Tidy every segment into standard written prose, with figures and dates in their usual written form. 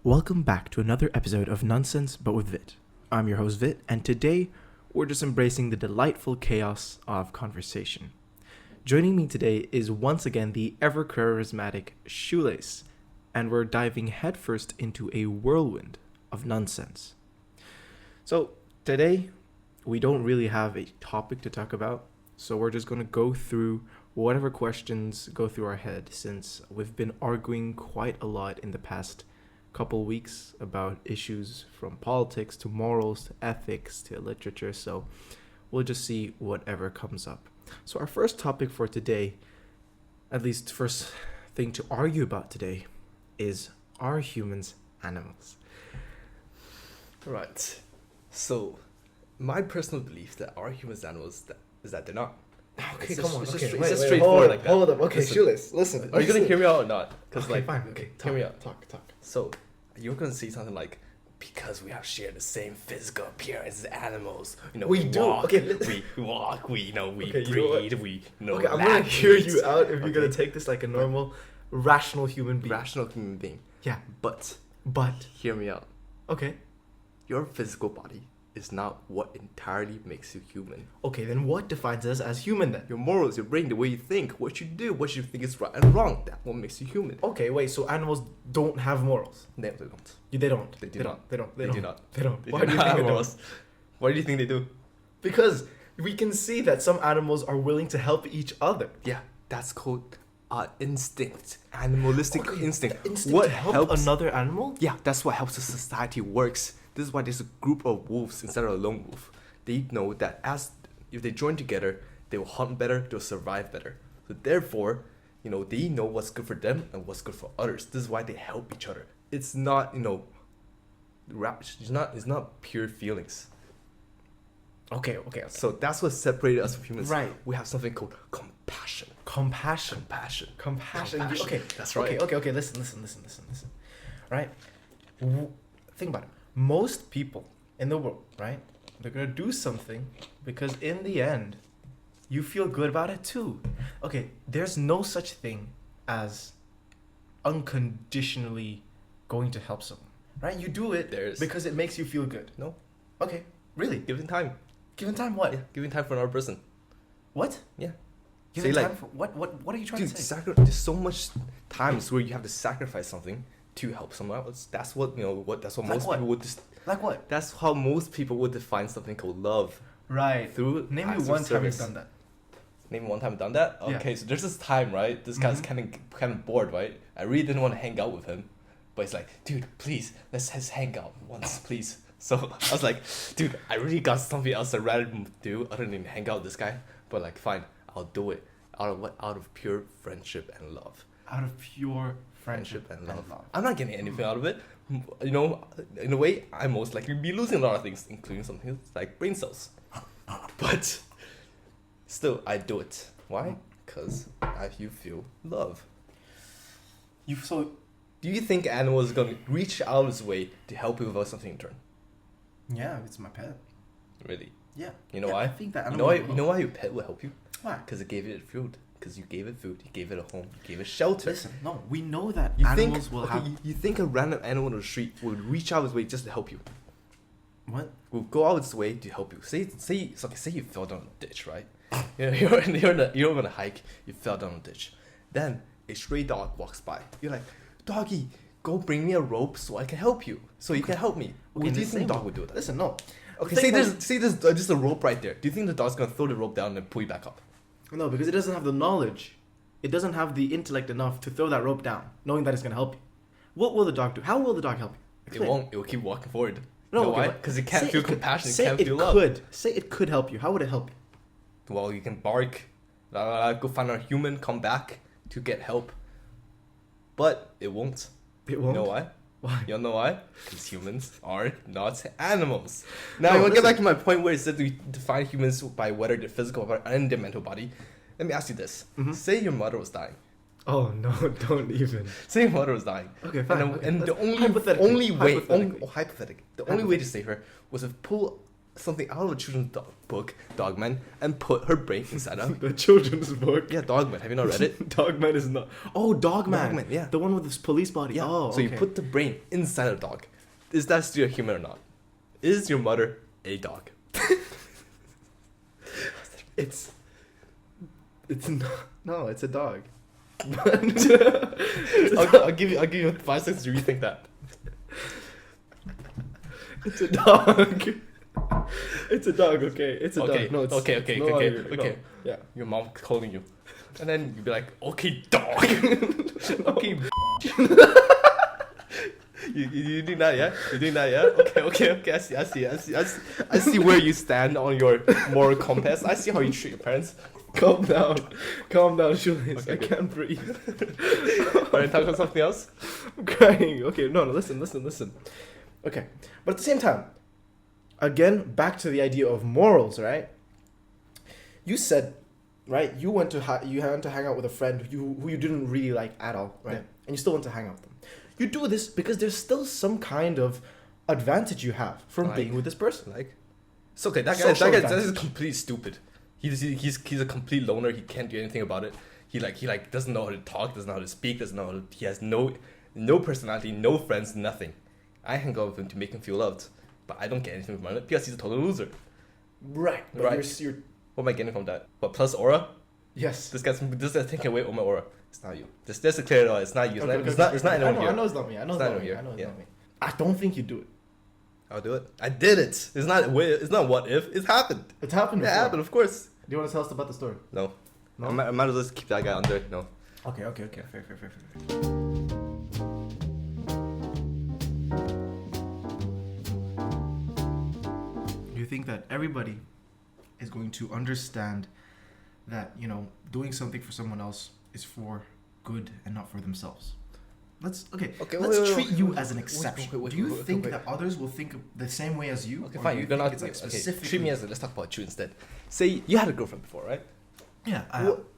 Welcome back to another episode of Nonsense But With Vit. I'm your host Vit, and today we're just embracing the delightful chaos of conversation. Joining me today is once again the ever charismatic Shoelace, and we're diving headfirst into a whirlwind of nonsense. So today we don't really have a topic to talk about, so we're just going to go through whatever questions go through our head, since we've been arguing quite a lot in the past couple weeks about issues from politics to morals to ethics to literature, so we'll just see whatever comes up. So our first topic for today, at least first thing to argue about today, is, are humans animals? Right. So, my personal belief that are humans animals is that they're not. Okay, It's come on. just- Okay, it's wait, just wait, straightforward like that. hold up. Okay, Listen. Shoelace, listen. Are you gonna hear me out or not? Because Okay, fine. Okay, hear me out. Talk. So, you're gonna see something like, because we have shared the same physical appearance as animals. We do. Walk, Okay. we walk. We Okay, you know what? breathe. We Okay, I'm gonna laugh, hear eat. you out if you're Okay. gonna take this like a normal, rational human being. Rational human being. Yeah, But but hear me out. okay. Your physical body is not what entirely makes you human. Okay, then what defines us as human then? Your morals, your brain, the way you think, what you do, what you think is right and wrong. That's what makes you human. Okay, wait. So animals don't have morals? No, they don't. They don't. They do They not. don't. They don't. They don't. do not. They don't. They Why do do you not think have they don't? morals. Why do you think they do? Because we can see that some animals are willing to help each other. Yeah, that's called instinct, animalistic Okay, instinct. the instinct What to help helps? another animal? Yeah, that's what helps the society works. This is why there's a group of wolves instead of a lone wolf. They know that if they join together, they will hunt better, they'll survive better. So therefore, they know what's good for them and what's good for others. This is why they help each other. It's not, it's not pure feelings. Okay. So that's what separated us from humans. Right. We have something called compassion. Compassion. Compassion. Okay. That's right. Okay. Listen. Right? Think about it. Most people in the world, right? They're gonna do something because in the end, you feel good about it too. Okay. There's no such thing as unconditionally going to help someone, right? You do it because it makes you feel good. No. Okay. Really? Giving time. Given time, what? Yeah, giving time for another person. What? Yeah. Given Say, time for what? What are you trying Dude, to say? there's so much times where you have to sacrifice something to help someone else. That's what that's what Like most what? people would just. Like what? That's how most people would define something called love. Right. Through Name me acts of one time you've service. done that. Name one time I've done that. Yeah. Okay, so there's this time, right? This guy's Mhm. kind of bored, right? I really didn't want to hang out with him, but he's like, dude, please, let's just hang out once, please. So I was like, dude, I really got something else I'd rather do other than hang out with this guy. But like, fine, I'll do it. Out of what? Out of pure friendship and love. Out of pure friendship And love. I'm not getting anything out of it. In a way, I most likely be losing a lot of things, including something like brain cells. But still, I do it. Why? Because you feel love. Do you think animals are gonna reach out of its way to help you without something in turn? Yeah, it's my pet. Really? Yeah. You know Yeah, why? I think that You know why? You know why your pet will help you? Why? Because it gave it food. Because you gave it food. You gave it a home. You gave it shelter. Listen, no, we know that You animals think will okay, have you think a random animal on the street would reach out of its way just to help you? what? Will go out its way to help you. Say you fell down a ditch, right? You're on a hike. You fell down a ditch. Then a stray dog walks by. You're like, doggy, go bring me a rope so I can help you. So you can help me. What do you think the dog would do with that? Listen, no. Okay, The thing say there's just a rope right there. Do you think the dog's gonna throw the rope down and pull you back up? No, because it doesn't have the knowledge. It doesn't have the intellect enough to throw that rope down, knowing that it's gonna help you. What will the dog do? How will the dog help you? It won't. It will keep walking forward. No, You know okay, why? but Because it can't say feel it could- compassion. It say can't it feel love. could. Say it could help you. How would it help you? Well, you can bark, go find a human, come back to get help. But it won't. It You won't. know why? Why? You know why? Because humans are not animals. Now, No, I want to get listen. back to my point where it said we define humans by whether their physical body and their mental body. Let me ask you this. Mhm. Say your mother was dying. Oh no! Don't even. Say your mother was dying. Okay, fine. And, okay, and the let's- only hypothetically, only way, hypothetically. hypothetic, the only way to save her was to pull something out of a children's book, Dogman, and put her brain inside of The children's book. yeah, Dogman. Have you not read it? Dogman is not. Oh, Dogman. Dogman, yeah. The one with this police body. Yeah. Oh, So you okay. put the brain inside a dog. Is that still a human or not? Is your mother a dog? It's not. No, it's a dog. I'll give you 5 seconds to rethink that. It's a dog. It's a dog. Okay, it's a Okay, dog. No, it's okay. no. Yeah. Your mom calling you, and then you'd be like, okay, dog. Okay. You doing that, yeah? You doing that, yeah? Okay. I see where you stand on your moral compass. I see how you treat your parents. Calm down, Shoelace. Okay, I good. can't breathe. Alright, talk about something else. I'm crying. Okay, no, listen. Okay, but at the same time, again, back to the idea of morals, right? You said, right, you went to hang out with a friend who you didn't really like at all, right? Yeah. And you still want to hang out with them. You do this because there's still some kind of advantage you have from Like- being with this person. Like, it's okay. That Social guy advantage. is completely stupid. He's a complete loner. He can't do anything about it. He doesn't know how to talk. Doesn't know how to speak. He has no personality, no friends, nothing. I hang out with him to make him feel loved, but I don't get anything from it because he's a total loser. Right. But Right. You're What am I getting from that? What, plus aura? yes. This guy's taking away all my aura. It's not you. Just to clear it out. It's not you. It's not anyone I here. know it's not me. I know it's not me. I know it's Yeah. not me. I don't think you do it. I'll do it. I did it. It's not what if. It's happened. It's happened It before. happened, of course. Do you want to tell us about the story? No. No? I might as well just keep that guy under. No. Okay. Fair. Do you think that everybody is going to understand that, doing something for someone else is for good and not for themselves? Let's Okay, treat you wait, as an wait, exception. wait, Do you wait, think wait. that others will think the same way as you? Okay, or fine. do You're think not. it's like Okay, specifically. treat me as. Let's talk about you instead. Say you had a girlfriend before, right? Yeah.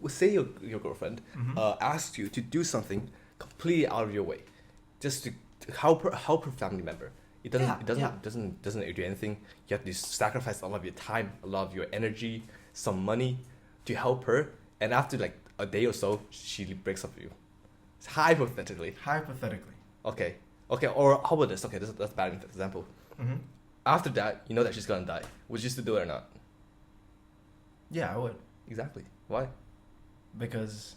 Say your girlfriend Mhm. asked you to do something completely out of your way, just to help her family member. It doesn't do anything. You have to sacrifice a lot of your time, a lot of your energy, some money to help her, and after like a day or so, she breaks up with you. Hypothetically. Hypothetically. Okay. Or how about this? Okay, that's a bad example. Mm-hmm. After that, you know that she's gonna die. Would you still do it or not? Yeah, I would. Exactly. Why? Because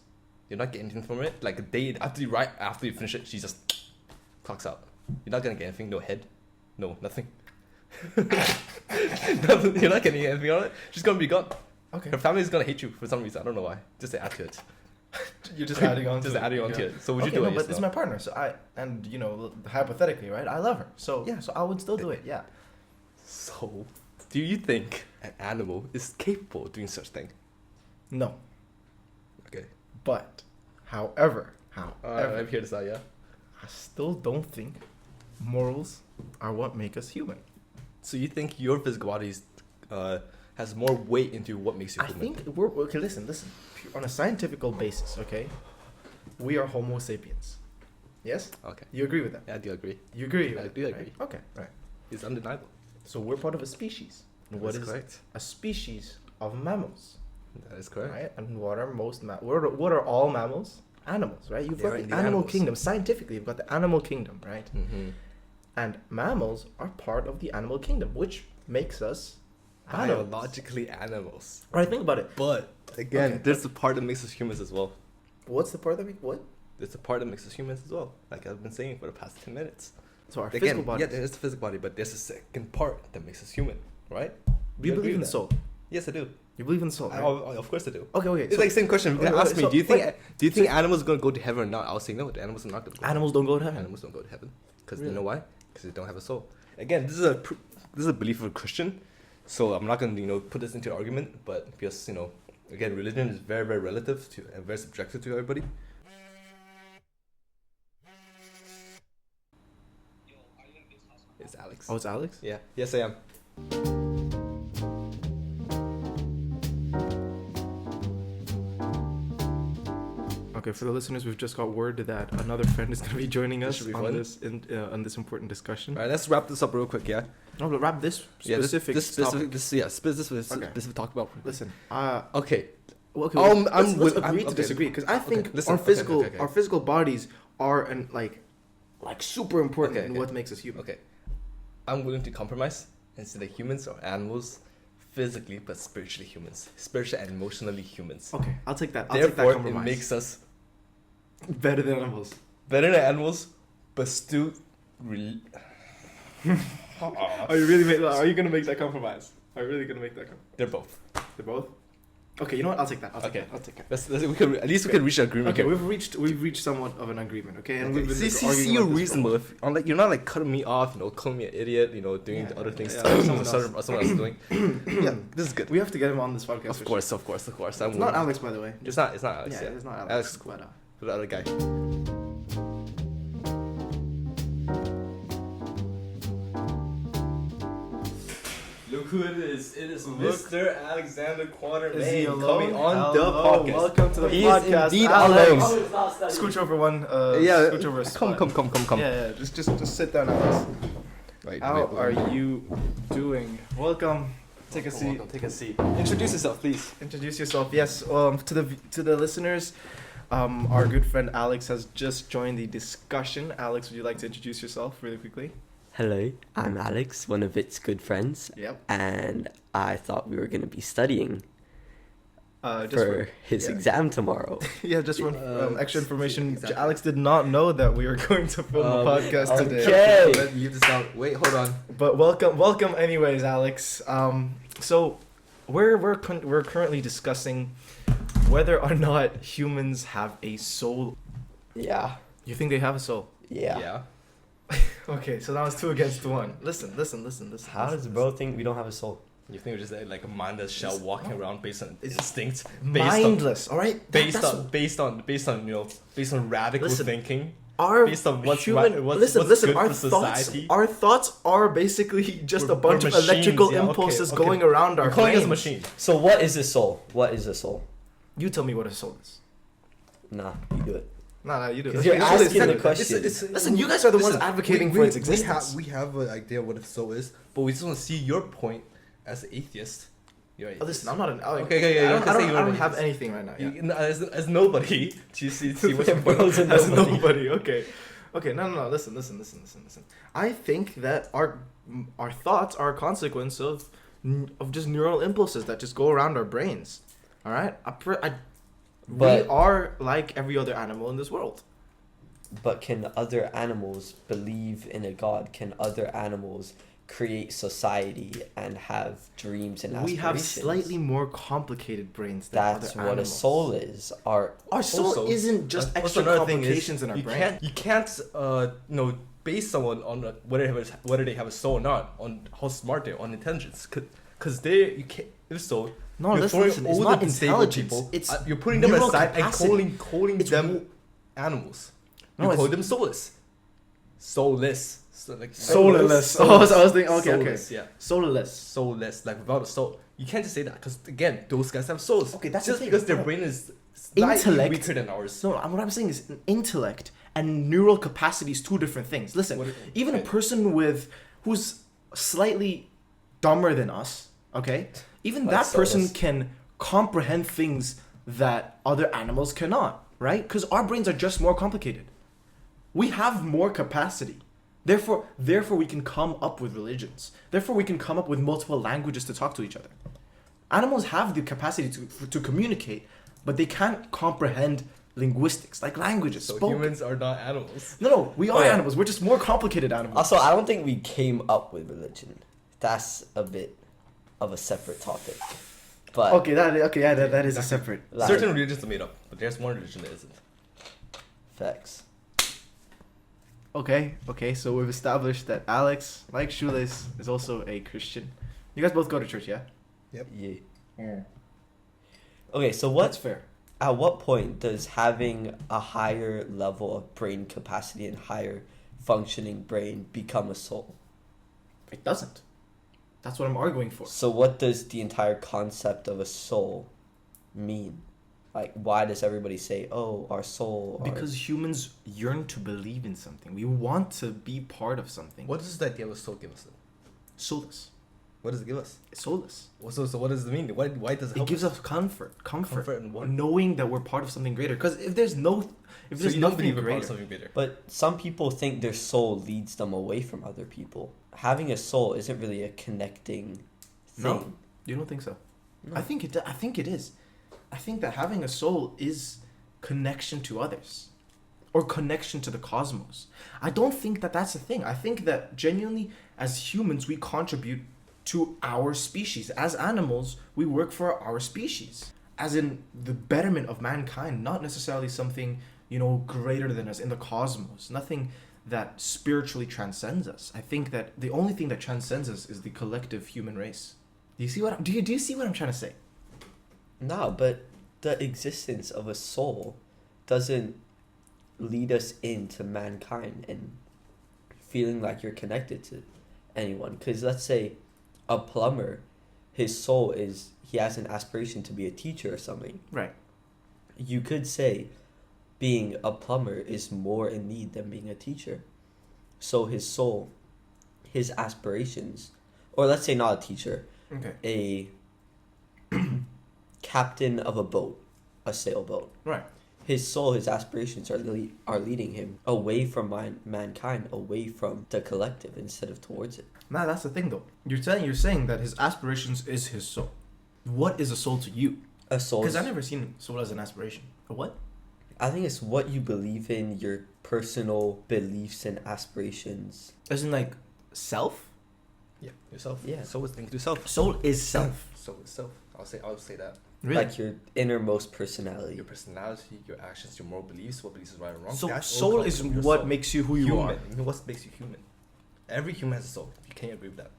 You're not getting anything from it. Like a day after you finish it, she just clocks out. You're not gonna get anything. No head. No nothing. Nothing. You're not getting anything on it. She's gonna be gone. okay. Her family's gonna hate you for some reason. I don't know why. Just to add to it. You're just adding on. Just adding on to it. So would you Okay, do no, it? but Yes, this is no? my partner, so hypothetically, right? I love her, so Yeah. so I would still do it. Yeah. So, do you think an animal is capable of doing such thing? No, Okay. but however, I'm here to say yeah. I still don't think morals are what make us human. So you think your physical body has more weight into what makes you I human? think we're okay. Listen. On a scientific basis, okay, we are Homo sapiens. Yes, Okay. you agree with that? Yeah, I do agree. You agree? with I it, do right? agree. Okay, right. It's undeniable. So we're part of a species. And what That's is correct. a species of mammals? That is correct. Right? And what are what are all mammals? Animals, right? You've They are got the indeed animal animals. kingdom. Scientifically, you've got the animal kingdom, right? Mm-hmm. And mammals are part of the animal kingdom, which makes us animals. Biologically animals. Right, think about it. But again, Okay. there's the part that makes us humans as well. What's the part that what? There's the part that makes us humans as well. Like I've been saying for the past 10 minutes. So our Again, physical body. yeah, there's the physical body, but there's a second part that makes us human, right? Do you agree believe in with the that? soul? Yes, I do. You believe in the soul, right? Of course I do. Okay, It's so like same question. You're gonna okay, ask me, so- do you think animals are gonna go to heaven or not? I'll say no. The animals are not gonna go. animals don't go to heaven. Animals don't go to heaven because Really? you know why? Because they don't have a soul. Again, this is a belief of a Christian, so I'm not gonna put this into argument. But because again, religion is very very relative to and very subjective to everybody. It's Alex. Oh, it's Alex? Yeah. Yes, I am. Okay, for the listeners, we've just got word that another friend is going to be joining This us should be on fun. this important discussion. All right, let's wrap this up real quick, yeah? No, but wrap this specific topic. Specific talk about. Listen, Okay. okay, I'm let's with- agree I'm- to okay. disagree because I think listen, our physical okay. our physical bodies are like super important Okay, in okay. what makes us human. Okay. I'm willing to compromise and say that humans are animals, physically but spiritually humans. Spiritually and emotionally humans. Okay, I'll take that. I'll take that Therefore, it compromise. makes us better than animals. better than animals, but still. Are you gonna make that compromise? Are you really gonna make that compromise? They're both. They're both. Okay, you know what? I'll take that. I'll take Okay. that. I'll take that. At least we can reach an agreement. Okay, here. we've reached somewhat of an agreement. Okay, and Okay. we've been See, arguing you're about this reasonable. for- If, like, you're not like cutting me off, calling me an idiot, doing Yeah, the other things yeah, someone someone else is doing. Yeah, this is good. We have to get him on this podcast. Of for course. I'm sure. It's not willing. Alex, by the way. It's not Alex. Yeah, it's not Alex. Alex, Quetta. the other guy. Look who it is. It is Mr. Alexander Quatermain Is he alone? coming on the Hello, podcast. welcome to the He podcast. is indeed Alex. alone. Scooch over one. Yeah, Scooch over a come. spot. Yeah, just sit down, Alex. Wait, How are you doing? Welcome. Take a seat. Welcome, take a seat. Introduce yourself, please. Introduce yourself. Yes. To the listeners, our good friend Alex has just joined the discussion. Alex, would you like to introduce yourself really quickly? Hello, I'm Alex, one of its good friends, Yep. and I thought we were going to be studying Just for his yeah. exam tomorrow. Yeah, just for extra information, exactly. Alex did not know that we were going to film a podcast today. okay. Let's leave this out. Wait, hold on. But welcome anyways, Alex. So we're currently discussing whether or not humans have a soul. Yeah, You think they have a soul? yeah. Okay, so that was 2 against 1. Listen. How does bro think we don't have a soul? You think we're just like a mindless shell walking around based on It's instinct, mindless? All right. based on radical Listen, thinking, our based on what's human. right, what's listen. good Our for thoughts. society. Our thoughts are basically just We're- a bunch we're of machines, electrical yeah, okay, impulses okay. going around our We're calling us a brains. machine. So what is a soul? What is a soul? You tell me what a soul is. Nah, you do it. No, you do. 'Cause you're Let's asking tell the it. question. Listen, you guys are the ones advocating for its existence. We have an idea what a soul is, but we just want to see your point as an atheist. You're an Oh, atheist. listen, I'm not an. Okay, I don't, I don't, you're I an don't have atheist. anything right now. Yeah. You, as nobody, do you see what's your point? Bro's a As nobody. nobody. Okay. No. Listen. I think that our thoughts are a consequence of just neural impulses that just go around our brains. All right. We But- are like every other animal in this world. But can other animals believe in a god? Can other animals create society and have dreams and aspirations? We have slightly more complicated brains than That's other what animals. a soul is. Our soul Also, isn't just also extra another thing is, complications in our brain. You can't base someone on whether they have a soul or not on how smart they are, on intelligence, because you can't. If so, No, you're listen, throwing listen. It's older not disabled intelligence. people, It's you're putting them neural aside capacity. and calling It's them animals. No, You call it's- them soulless. Soulless. So like Soulless. Oh, so I was thinking. Okay. Soulless, yeah. Soulless. Soulless, like without a soul. You can't just say that because again, those guys have souls. Okay, that's the just thing. because their No. brain is slightly Intellect- weaker than ours. So what I'm saying is intellect and neural capacity is 2 different things. Listen, What- even a okay. person who's slightly dumber than us, okay, even Like that person soulless. can comprehend things that other animals cannot, right? Because our brains are just more complicated. We have more capacity. Therefore, we can come up with religions. Therefore, we can come up with multiple languages to talk to each other. Animals have the capacity to communicate, but they can't comprehend linguistics, like languages So spoken. humans are not animals. No, we are Oh, yeah. animals. We're just more complicated animals. Also, I don't think we came up with religion. That's a bit of a separate topic. But that is a separate. like, Certain religions are made up, but there's one religion that isn't. facts. Okay. So we've established that Alex, like Shoelace, is also a Christian. You guys both go to church, yeah? Yeah. Okay, so That's what? fair. At what point does having a higher level of brain capacity and higher functioning brain become a soul? It doesn't. That's what I'm arguing for. So what does the entire concept of a soul mean? Like, why does everybody say, oh, our soul? Because humans yearn to believe in something. We want to be part of something. What does the idea of a soul give us? Soulless. What does it give us? It's soulless. So what does it mean? Why does it help It gives us? us comfort. Comfort in what? Knowing that we're part of something greater. Because if there's So you don't nothing believe we're part greater, of something greater. But some people think their soul leads them away from other people. Having a soul isn't really a connecting thing. No. You don't think so? No. I think it is. I think that having a soul is connection to others, or connection to the cosmos. I don't think that that's a thing. I think that genuinely, as humans, we contribute to our species. As animals, we work for our species, as in the betterment of mankind, not necessarily something, greater than us in the cosmos. Nothing that spiritually transcends us. I think that the only thing that transcends us is the collective human race. Do you see what I'm trying to say? No, but the existence of a soul doesn't lead us into mankind and feeling like you're connected to anyone. Because let's say a plumber, his soul is, he has an aspiration to be a teacher or something. Right. You could say being a plumber is more in need than being a teacher. So his soul, his aspirations, or let's say not a teacher, Okay. a captain of a boat, a sailboat. Right. His soul, his aspirations are leading him away from mankind, away from the collective instead of towards it. Nah, that's the thing though. You're saying that his aspirations is his soul. What is a soul to you? A soul. Because I've never seen soul as an aspiration. A what? I think it's what you believe in, your personal beliefs and aspirations. As in like self? Yeah, yourself. Yeah. Soul is linked to self. Soul is self. Soul is self. I'll say that. Really? Like your innermost personality. Your personality, your actions, your moral beliefs, what beliefs is right or wrong. So that's all soul comes is from your what soul. makes you who you human. are. You know what makes you human? Every human has a soul. You can't agree with that.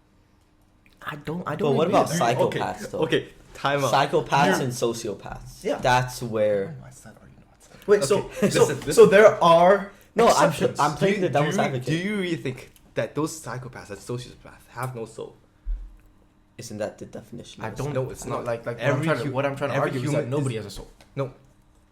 I don't But what agree about with that. psychopaths though? Okay, time out. Psychopaths and sociopaths. Yeah. That's where. Oh, it's not arguing, no, it's not. Wait, Okay, so listen. there are No, exceptions. I'm playing the devil's advocate. Do you really think that those psychopaths and sociopaths have no soul? Isn't that the definition? I of don't soul? No, it's no, not. like Every what I'm trying to every argue is human that nobody is- has a soul. No,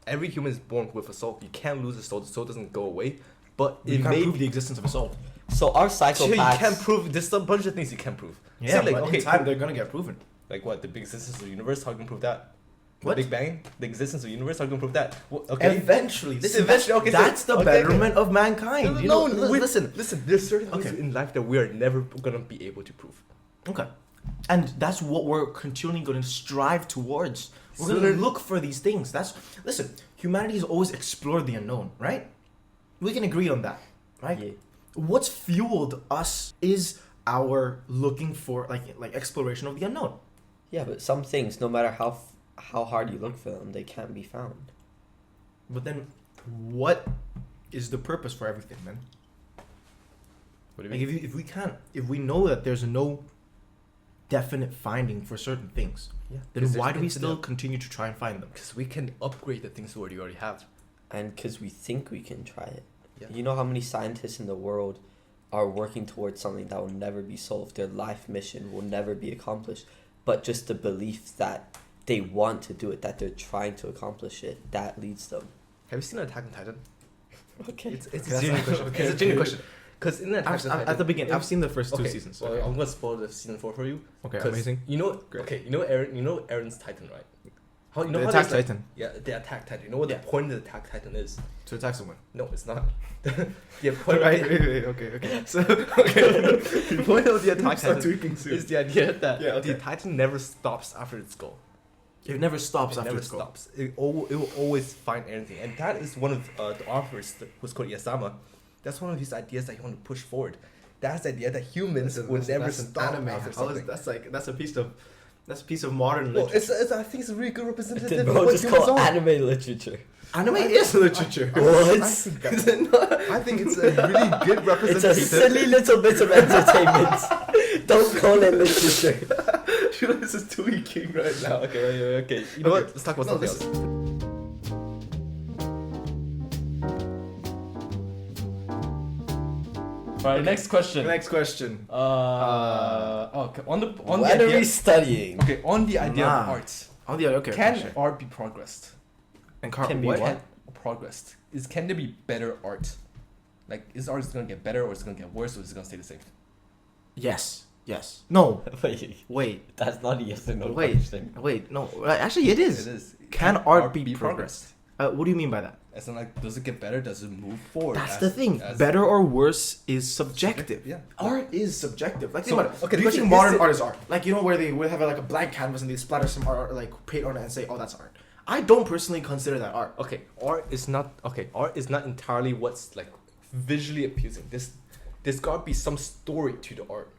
every human is born with a soul. You can't lose a soul. The soul doesn't go away. But You it can't may prove the existence of a soul. So our Sure, psychopaths. you can't prove. There's a bunch of things you can't prove. Yeah, See, like, but okay, in time they're gonna get proven. like what? The big existence of the universe? How can you prove that? The What? Big Bang? The existence of the universe? How can you prove that? Okay. Eventually, Okay, that's so- the okay, betterment of mankind. Listen. Listen. There's certain things Okay. in life that we are never gonna be able to prove. Okay. And that's what we're continually going to strive towards. We're So going to then- look for these things. Listen, humanity has always explored the unknown, right? We can agree on that, right? Yeah. What's fueled us is our looking for like exploration of the unknown. Yeah, but some things, no matter how hard you look for them, they can't be found. But then what is the purpose for everything, man? What do you Like mean? if we know that there's no definite finding for certain things, Yeah. then why do we still continue to try and find them? Because we can upgrade the things we already have. And because we think we can try it. Yeah. You know how many scientists in the world are working towards something that will never be solved? Their life mission will never be accomplished. But just the belief that they want to do it, that they're trying to accomplish it, that leads them. Have you seen Attack on Titan? Okay. It's Okay, a genuine that's- question. okay, It's a genuine okay. question. Because in Attack on Titan, At the beginning, I've seen the first two okay, seasons. Well, Okay, I'm gonna spoil the season 4 for you. okay, 'Cause amazing. You know, Great. okay, you know Aaron's Titan, right? How you know The how Attack there's, like- Titan Yeah, the Attack Titan. You know what Yeah. the point of the Attack Titan is? to attack someone. No, it's not. The point Right, of okay. So okay, the point of the Attack start Titan tweaking soon. is the idea that Yeah, okay. the Titan never stops after its goal. It never stops It after never its goal. stops. It will always find anything, and that is one of the authors who's called Yasama. That's one of his ideas that he want to push forward. That's the idea that humans will never stop after something. That's a piece of modern Well, literature. I think it's a really good Did representative bro of what just humans call are. anime literature? Anime is literature. What? I think that- Is it not? I think it's a really good It's a representation. silly little bit of entertainment. Don't call it literature. Shoelace is tweaking right now. Okay. You know Okay. what? Let's talk about No, something listen. else. Alright, next question. Next question. Okay. On the What are we studying? Okay, on the idea Nah. of art. Oh yeah, okay. Can sure. art be progressed? And Can be what? what? Progressed. Can there be better art? Like, is art going to get better or is it going to get worse or is it going to stay the same? Yes. Yes. No. Wait, Wait. that's not a yes or no Wait. question. Wait. No. Actually, it is. It is. Can art be progressed? What do you mean by that? As in, like, does it get better? Does it move forward? That's the thing. Better or worse is subjective. Yeah. Art is subjective. Like, So, think about it. okay, Do the you think question modern is- art is art? Like, you know, where they would have like a blank canvas and they splatter some art, like paint on it and say, "Oh, that's art." I don't personally consider that art. Okay, art is not entirely what's like visually appealing. There's gotta be some story to the art.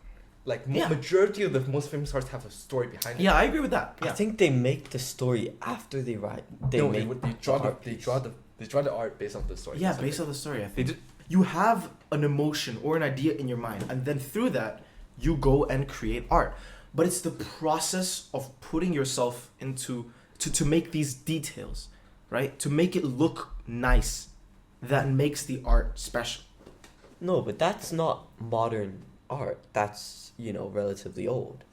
Like Yeah. majority of the most famous arts have a story behind it. Yeah, I agree with that. Yeah. I think they make the story after they write. They No, make they draw art they piece. draw the art based on the story. Yeah, That's based okay. on the story, I They think. did, You have an emotion or an idea in your mind, and then through that, you go and create art. But it's the process of putting yourself into to make these details, right? To make it look nice, that makes the art special. No, but that's not modern art. That's, relatively old.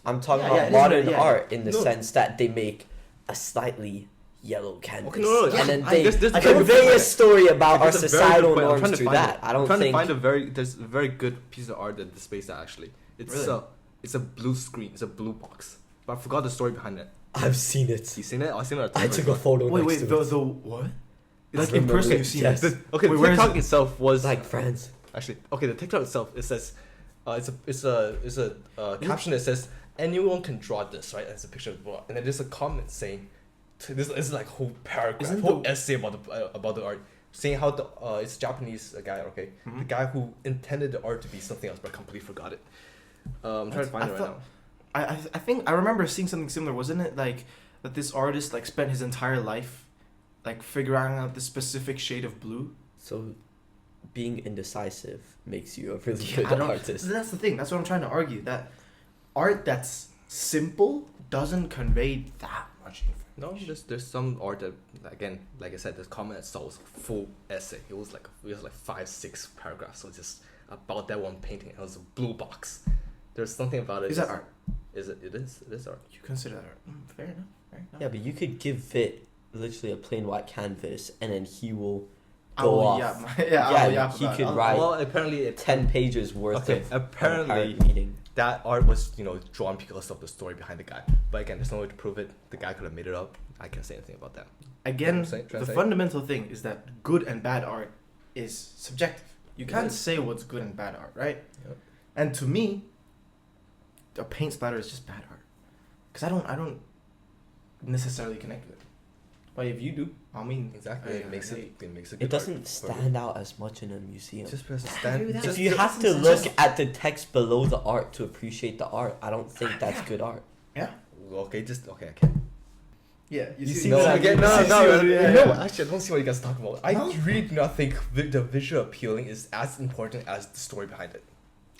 I'm talking Yeah, yeah, about it is modern very- yeah. art in the No. sense that they make a slightly yellow canvas. Okay, no, and then I- they there's a very good convey a point. story about our It's a very good societal point. I'm norms trying to through find that. it. I don't I'm trying think... to find there's a very good piece of art that displays that actually. It's Really? it's a blue screen. It's a blue box. But I forgot the story behind it. I've seen it. You seen it? I've seen it. I took a photo Wait, next wait, to it. the what? I Like in remember person, it, you've seen yes. it. Okay, Wait, the where is TikTok it? itself was Like France. actually okay. The TikTok itself it says, it's a caption that says anyone can draw this, right? And it's a picture of the book, and then there's a comment saying, this is like whole paragraph, Isn't whole the- essay about the art, saying how the it's a Japanese guy, okay, Mhm. the guy who intended the art to be something else, but I completely forgot it. I'm trying to find I it right thought- now. I think I remember seeing something similar. Wasn't it like that this artist like spent his entire life like figuring out the specific shade of blue? So, being indecisive makes you a really I good don't- artist. That's the thing. That's what I'm trying to argue. That art that's simple doesn't convey that much No, information. there's some art that again, like I said, this comment itself was a full essay. It was like 5-6 paragraphs. So just about that one painting. It was a blue box. There's something about it. Is that art? Is it? It is art. You consider that art? Fair enough. Fair enough. Yeah, but you could give Vit literally a plain white canvas and then he will I go will off. yap. Yeah, I'll yap he about it. could I'll- write- Well, apparently it 10 pages worth Okay, of apparently- art meeting. that art was drawn because of the story behind the guy. But again, there's no way to prove it. The guy could have made it up. I can't say anything about that. Again, Try to the say. fundamental thing is that good and bad art is subjective. You It can't is. say what's good and bad art, right? Yep. And to me, a paint splatter is just bad art, because I don't necessarily connect with it. But if you do, I mean, Exactly. It makes hey, it makes it. It good art. doesn't stand out as much in a museum. Just because it I agree stand. with that. just- If you have to just- look just- at the text below the art to appreciate the art, I don't think that's good art. Yeah. Okay, I can't. Yeah. You see No, what I again, mean? no, You see no, what- yeah, no. yeah. Actually, I don't see what you guys are talking about. I No? really do not think the visual appealing is as important as the story behind it.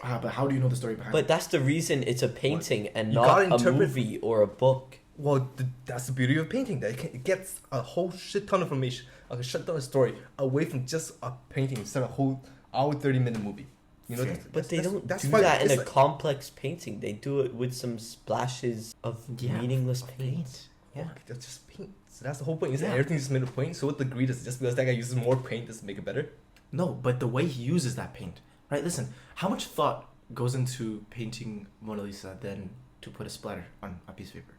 But how do you know the story behind But it? that's the reason it's a painting and You not gotta a interpret- movie or a book. Well, that's the beauty of painting. That it gets a whole shit ton of information, a shit ton of story away from just a painting instead of a whole hour 30-minute movie. You know, Fair. But they don't that's do why that in it's a like- complex painting. They do it with some splashes of Yeah, meaningless of paint. paint. Yeah, that's just paint. So that's the whole point. Isn't Yeah. everything just made of paint? So what degree does just because that guy uses more paint does it make it better? No, but the way he uses that paint, right? Listen, how much thought goes into painting Mona Lisa than to put a splatter on a piece of paper?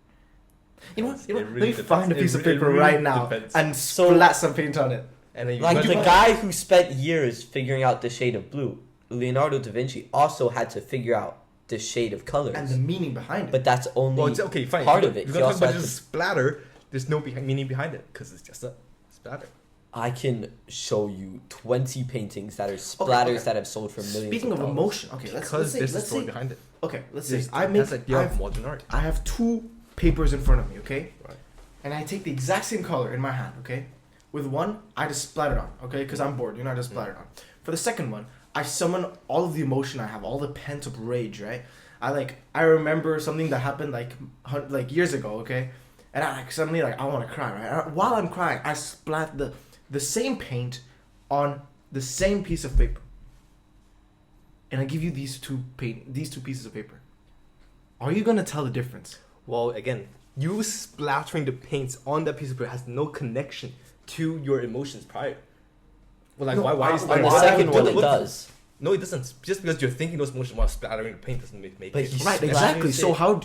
You know what? It Let really me depends. find a It piece of re- it paper really right now depends. and So- splat some paint on it. And then you Like got the to- guy who spent years figuring out the shade of blue, Leonardo da Vinci also had to figure out the shade of colors. And the meaning behind it. But that's only Well, it's okay, fine. part If of it. You're He gonna talk also about had just to- splatter. There's no meaning behind it because it's just a splatter. I can show you 20 paintings that are splatters okay. that have sold for millions Speaking of dollars. emotion, okay, let's Because say, there's a let's story say, behind it. okay, let's say There's- I that's make, the idea I of have, modern art. I have two papers in front of me, okay? Right. And I take the exact same color in my hand, okay? With one, I just splattered on, okay? Because I'm bored, I just splattered on. For the second one, I summon all of the emotion I have, all the pent up rage, right? I remember something that happened like years ago, okay? And I suddenly I want to cry, right? While I'm crying, I splat the same paint on the same piece of paper. And I give you these two pieces of paper. Are you gonna tell the difference? Well, again, You splattering the paints on that piece of paper has no connection to your emotions prior. Well, like No, why on is On the second one, it does. No, it doesn't. Just because you're thinking those emotions while splattering the paint doesn't make But it. he's Right, splattering exactly. it. So how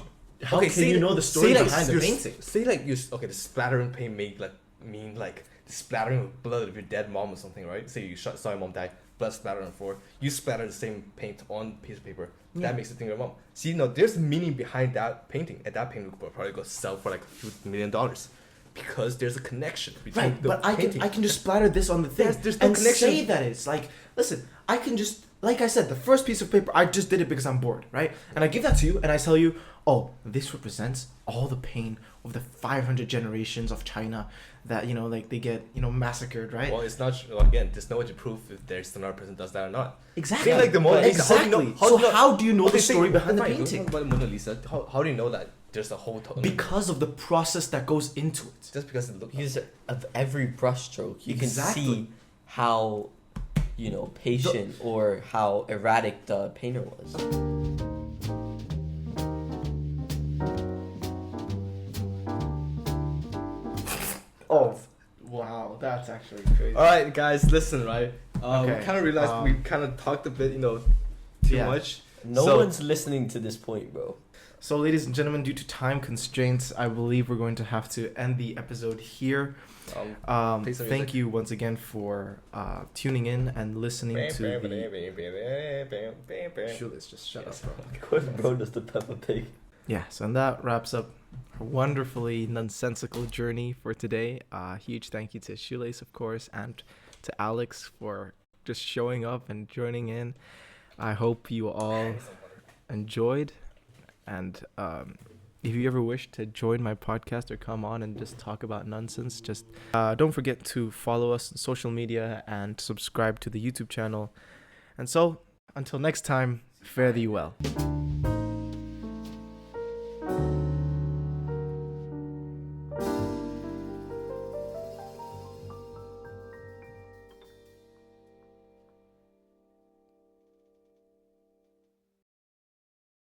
Okay, can you know the story behind the painting? Say like the splattering paint mean like the splattering of blood of your dead mom or something, right? Say you saw your mom die, blood splattered on the floor. You splatter the same paint on a piece of paper. Yeah. That makes you think of your mom. See, no, there's meaning behind that painting, and that painting will probably go sell for like a few $1 million because there's a connection between Right, the but painting. I can just splatter this on the thing There's no and connection. say that it's like, listen, I can just, like I said, the first piece of paper, I just did it because I'm bored, right? And I give that to you and I tell you, oh, this represents all the pain of the 500 generations of China that, like they get, massacred, right? Well, it's not again. There's no way to prove if there's another person does that or not. Exactly. Say like the Mona Lisa. Exactly. So how do you know the say- story behind the fine, painting? About the Mona Lisa, how do you know that there's a whole? Because of the process that goes into it. just because it looks. Because of every brushstroke, you Exactly. can see how, patient or how erratic the painter was. Oh, wow, that's actually crazy. All right, guys, listen, right? Okay, We kind of realized we kind of talked a bit, too Yeah. much. No So- one's listening to this point, bro. So, ladies and gentlemen, due to time constraints, I believe we're going to have to end the episode here. Play some Thank music. you once again for tuning in and listening to the. Shoelace, just shut up, bro. Bro does the Peppa Pig. Yes, and that wraps up our wonderfully nonsensical journey for today. Huge thank you to Shoelace, of course, and to Alex for just showing up and joining in. I hope you all enjoyed. And if you ever wish to join my podcast or come on and just talk about nonsense, just don't forget to follow us on social media and subscribe to the YouTube channel. And so, until next time, fare thee well.